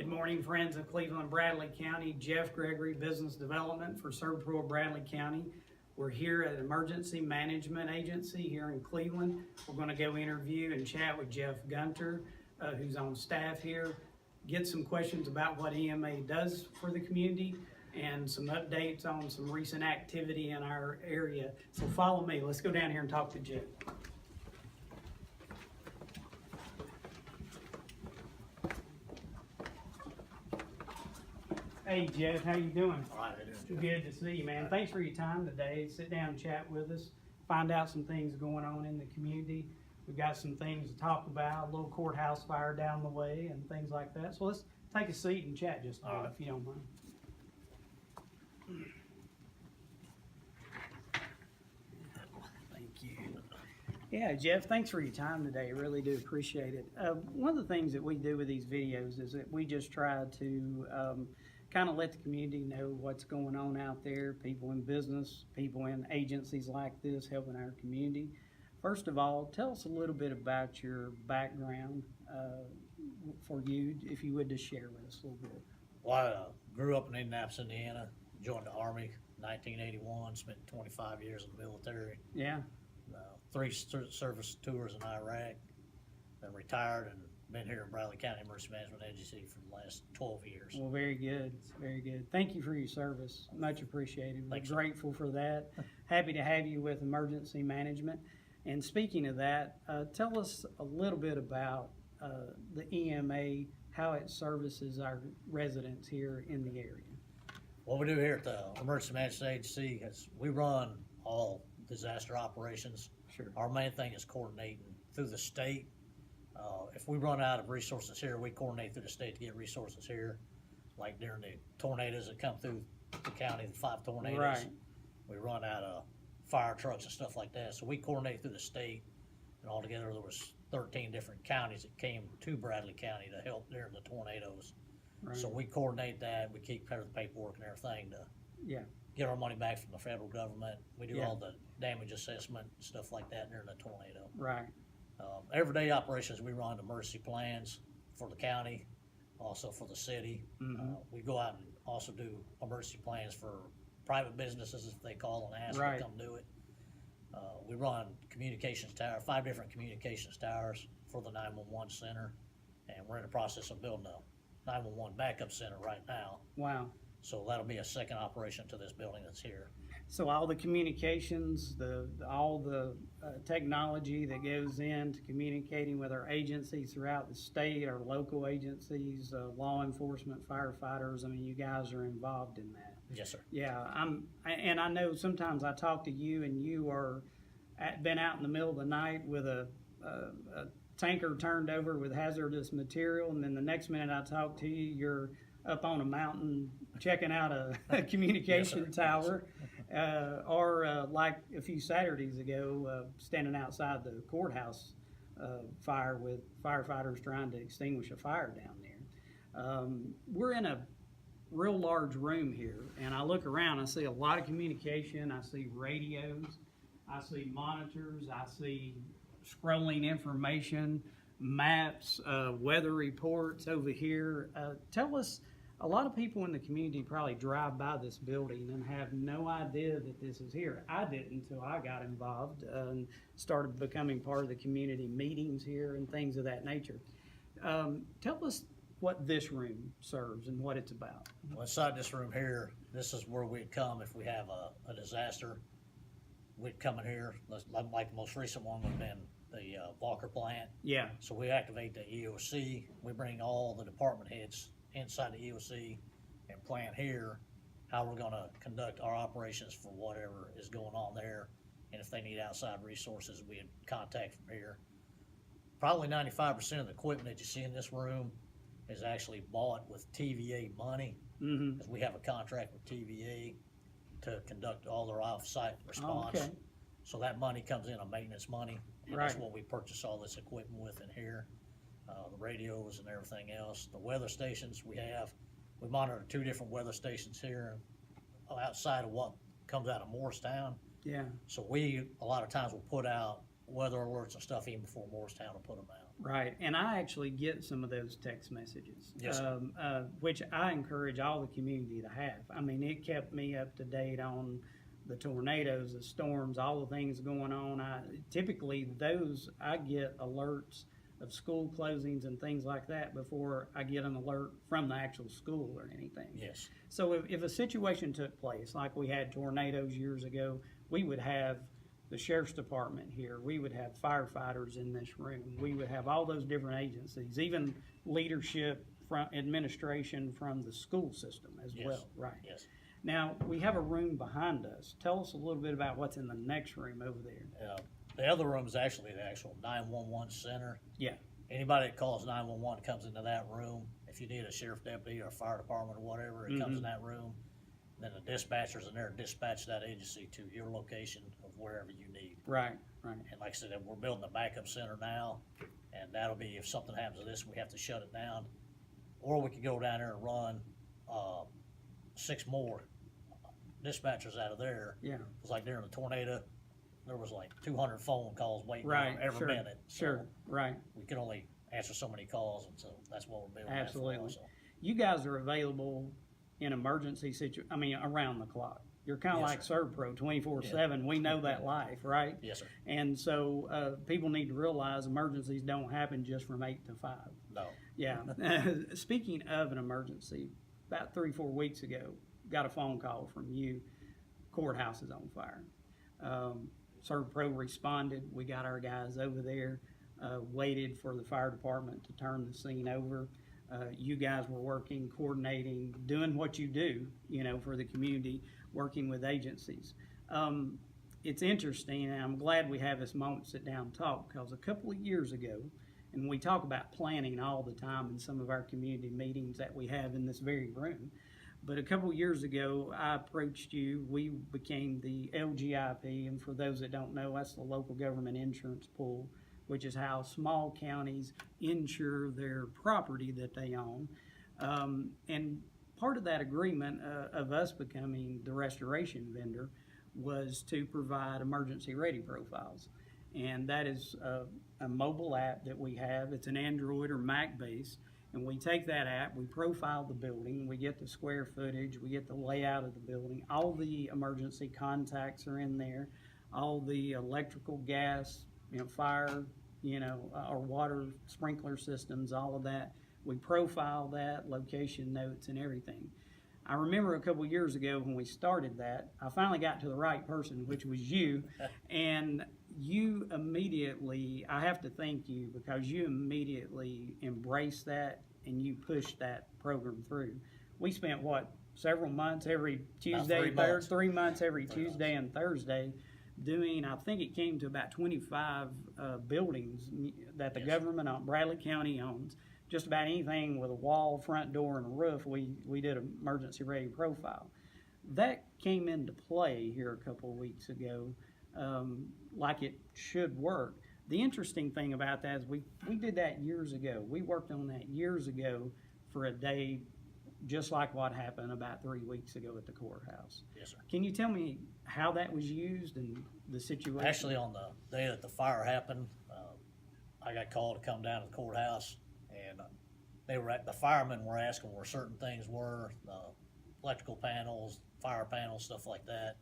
Good morning, friends of Cleveland, Bradley County. Jeff Gregory, Business Development for Servpro Bradley County. We're here at Emergency Management Agency here in Cleveland. We're going to go interview and chat with Jeff Gunter, who's on staff here, get some questions about what EMA does for the community and some updates on some recent activity in our area. So follow me. Let's go down here and talk to Jeff. Hey Jeff, how you doing? All right, it is. Good to see you, man. Thanks for your time today. Sit down and chat with us, find out some things going on in the community. We've got some things to talk about, a little courthouse fire down the way and things like that. So let's take a seat and chat just a minute, if you don't mind. Thank you. Yeah, Jeff, thanks for your time today. Really do appreciate it. One of the things that we do with these videos is that we just try to kind of let the community know what's going on out there, people in business, people in agencies like this helping our community. First of all, tell us a little bit about your background for you, if you would just share with us a little bit. Well, I grew up in Indianapolis, Indiana, joined the Army in 1981, spent 25 years in the military. Yeah. 3 service tours in Iraq, then retired and been here in Bradley County Emergency Management Agency for the last 12 years. Well, very good, very good. Thank you for your service, much appreciated. We're Thanks. grateful for that. Happy to have you with Emergency Management. And speaking of that, tell us a little bit about the EMA, how it services our residents here in the area. What we do here at the Emergency Management Agency is we run all disaster operations. Sure. Our main thing is coordinating through the state. If we run out of resources here, we coordinate through the state to get resources here. Like during the tornadoes that come through the county, the 5 tornadoes, Right. we run out of fire trucks and stuff like that. So we coordinate through the state, and altogether there was 13 different counties that came to Bradley County to help during the tornadoes. Right. So we coordinate that. We keep track of the paperwork and everything to Yeah. get our money back from the federal government. We do Yeah. all the damage assessment and stuff like that during the tornado. Right. Everyday operations, we run emergency plans for the county, also for the city. Mhm. We go out and also do emergency plans for private businesses, if they call and ask Right. to come do it. We run communications tower, 5 different communications towers for the 911 center, and we're in the process of building a 911 backup center right now. Wow. So that'll be a second operation to this building that's here. So all the communications, all the technology that goes into communicating with our agencies throughout the state, our local agencies, law enforcement, firefighters, I mean, you guys are involved in that. Yes, sir. Yeah, and I know sometimes I talk to you and you are been out in the middle of the night with a tanker turned over with hazardous material, and then the next minute I talk to you, you're up on a mountain checking out a communication Yes, tower, or like a few Saturdays ago, standing outside the courthouse fire with firefighters trying to extinguish a fire down there. We're in a real large room here, and I look around, I see a lot of communication, I see radios, I see monitors, I see scrolling information, maps, weather reports over here. Tell us, a lot of people in the community probably drive by this building and have no idea that this is here. I didn't until I got involved and started becoming part of the community meetings here and things of that nature. Tell us what this room serves and what it's about. Well, inside this room here, this is where we'd come if we have a disaster. We'd come in here, like the most recent one would have been the Walker plant. Yeah. So we activate the EOC. We bring all the department heads inside the EOC and plan here how we're going to conduct our operations for whatever is going on there. And if they need outside resources, we'd contact from here. Probably 95% of the equipment that you see in this room is actually bought with TVA money, Mm-hmm. because we have a contract with TVA to conduct all their off-site response. okay. So that money comes in on maintenance money, and Right. that's what we purchase all this equipment with in here. The radios and everything else. The weather stations we monitor 2 different weather stations here outside of what comes out of Morristown. Yeah. So we, a lot of times, will put out weather alerts and stuff even before Morristown will put them out. Right, and I actually get some of those text messages, Yes, sir. which I encourage all the community to have. I mean, it kept me up to date on the tornadoes, the storms, all the things going on. Typically those I get alerts of school closings and things like that before I get an alert from the actual school or anything. Yes, So if a situation took place, like we had tornadoes years ago, we would have the sheriff's department here, we would have firefighters in this room, we would have all those different agencies, even leadership from administration from the school system as yes, well, right? yes. Now, we have a room behind us. Tell us a little bit about what's in the next room over there. The other room is actually the actual 911 center. Yeah, Anybody that calls 911 comes into that room. If you need a sheriff deputy or a fire department or whatever, it comes in that room. Then the dispatchers in there dispatch that agency to your location of wherever you need. right, right. And like I said, we're building a backup center now, and that'll be if something happens to this, we have to shut it down. Or we could go down there and run 6 more dispatchers out of there. Yeah, It's like during the tornado, there was like 200 phone calls waiting right, every sure, minute. So sure, right. we can only answer so many calls, and so that's what we're building. Absolutely. That for also. You guys are available in emergency around the clock. You're kind of Yes, like sir. ServPro 24/7. We know that life, right? Yes, sir. And so people need to realize emergencies don't happen just from 8 to 5. No. Yeah. Speaking of an emergency, about 3-4 weeks ago, got a phone call from you. Courthouse is on fire. ServPro responded. We got our guys over there, waited for the fire department to turn the scene over. You guys were working, coordinating, doing what you do, for the community, working with agencies. It's interesting, and I'm glad we have this moment to sit down and talk, because a couple of years ago, and we talk about planning all the time in some of our community meetings that we have in this very room, but a couple of years ago, I approached you. We became the LGIP, and for those that don't know, that's the local government insurance pool, which is how small counties insure their property that they own. And part of that agreement of us becoming the restoration vendor was to provide emergency ready profiles. And that is a mobile app that we have. It's an Android or Mac base. And we take that app, we profile the building, we get the square footage, we get the layout of the building. All the emergency contacts are in there. All the electrical, gas, fire, or water sprinkler systems, all of that. We profile that, location notes and everything. I remember a couple years ago when we started that, I finally got to the right person, which was you, and you immediately, I have to thank you, because you immediately embraced that and you pushed that program through. We spent, several months every Tuesday, 3 months every Tuesday and Thursday doing, I think it came to about 25 buildings that the government on Bradley County owns. Just about anything with a wall, front door, and a roof, we did an emergency ready profile. That came into play here a couple of weeks ago, like it should work. The interesting thing about that is we did that years ago. We worked on that years ago for a day, just like what happened about 3 weeks ago at the courthouse. Yes, sir. Can you tell me how that was used and the situation? Actually, on the day that the fire happened, I got called to come down to the courthouse, and the firemen were asking where certain things were, electrical panels, fire panels, stuff like that.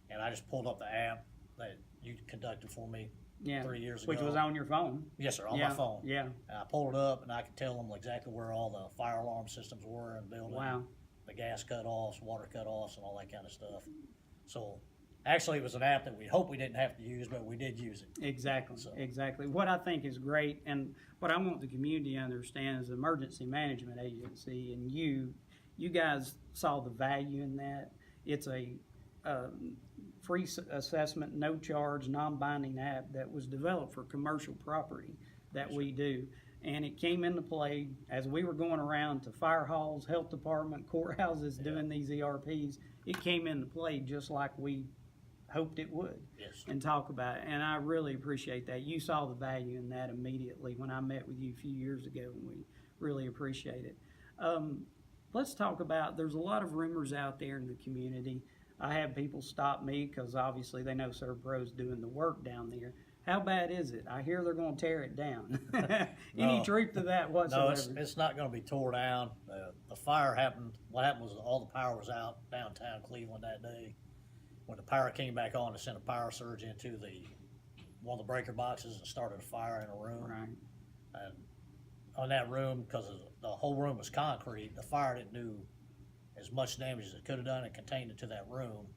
And I just pulled up the app that you conducted for me 3 years ago. Which was on your phone. Yes, sir, on my phone. Yeah. And I pulled it up, and I could tell them exactly where all the fire alarm systems were in the building. Wow. The gas cut-offs, water cut-offs, and all that kind of stuff. So actually, it was an app that we hoped we didn't have to use, but we did use it. Exactly, exactly. What I think is great, and what I want the community to understand is the emergency management agency, and you guys saw the value in that. It's a free assessment, no charge, non-binding app that was developed for commercial property that we do. And it came into play as we were going around to fire halls, health department, courthouses doing these ERPs. It came into play just like we hoped it would. Yes. And talk about it. And I really appreciate that. You saw the value in that immediately when I met with you a few years ago, and we really appreciate it. Let's talk about, there's a lot of rumors out there in the community. I have people stop me because obviously they know ServPro's doing the work down there. How bad is it? I hear they're gonna tear it down. No. Any truth to that No, whatsoever? it's not gonna be tore down. The fire happened, what happened was all the power was out downtown Cleveland that day. When the power came back on, it sent a power surge into one of the breaker boxes and started a fire in a room. Right, And on that room, because the whole room was concrete, the fire didn't do as much damage as it could have done. It contained it to that room,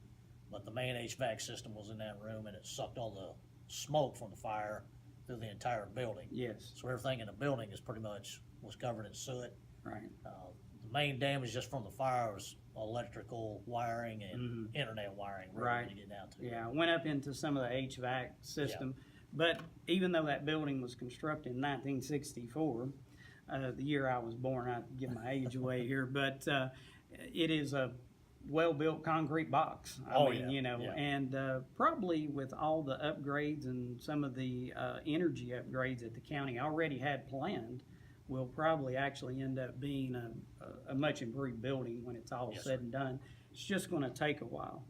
but the main HVAC system was in that room, and it sucked all the smoke from the fire through the entire building. yes, So everything in the building is pretty much was covered in soot. right, The main damage just from the fire was electrical wiring and internet wiring. Really, Right. to get down to. yeah, I went up into some of the HVAC system, but even though that building was constructed in 1964, the year I was born, I give my age away here, but it is a well-built concrete box. I mean, you know, yeah. and probably with all the upgrades and some of the energy upgrades that the county already had planned, will probably actually end up being a much improved building when it's all Yes, said and done. It's just going to take a while.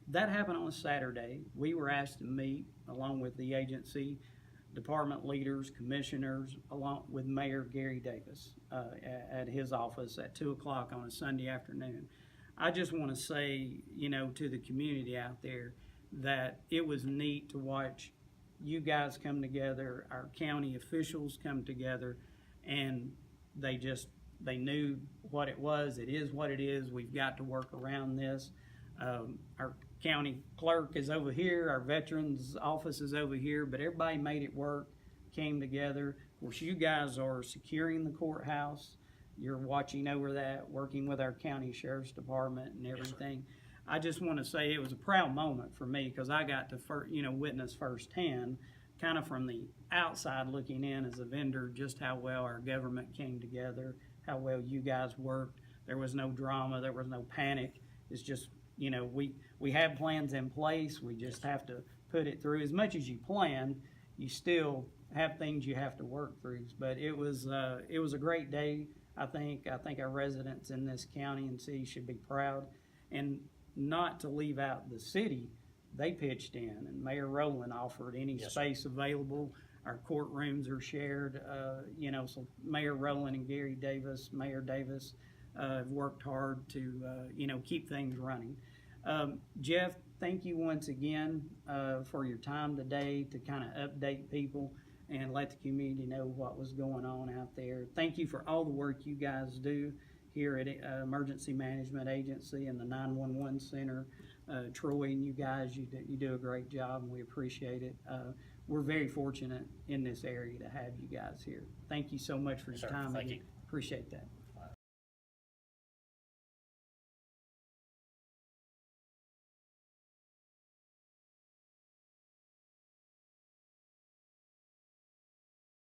That happened on a Saturday. We were asked to meet along with the agency, department leaders, commissioners, along with Mayor Gary Davis at his office at 2 o'clock on a Sunday afternoon. I just want to say, you know, to the community out there that it was neat to watch you guys come together, our county officials come together, and they knew what it was. It is what it is. We've got to work around this. Our county clerk is over here, our veterans office is over here, but everybody made it work, came together. Of course, you guys are securing the courthouse. You're watching over that, working with our county sheriff's department and everything. I just want to say it was a proud moment for me because I got to witness firsthand, kind of from the outside looking in as a vendor, just how well our government came together, how well you guys worked. There was no drama, there was no panic. It's just, you know, we have plans in place. We just have to put it through. As much as you plan, you still have things you have to work through. But it was a great day. I think our residents in this county and city should be proud, and not to leave out the city. They pitched in, and Mayor Rowland offered any space available. Our courtrooms are shared, so Mayor Rowland and Mayor Davis, have worked hard to, keep things running. Jeff, thank you once again for your time today to kind of update people and let the community know what was going on out there. Thank you for all the work you guys do here at Emergency Management Agency and the 911 Center. Troy and you guys, you do a great job, and we appreciate it. We're very fortunate in this area to have you guys here. Thank you so much for your time. Thank you. Appreciate that.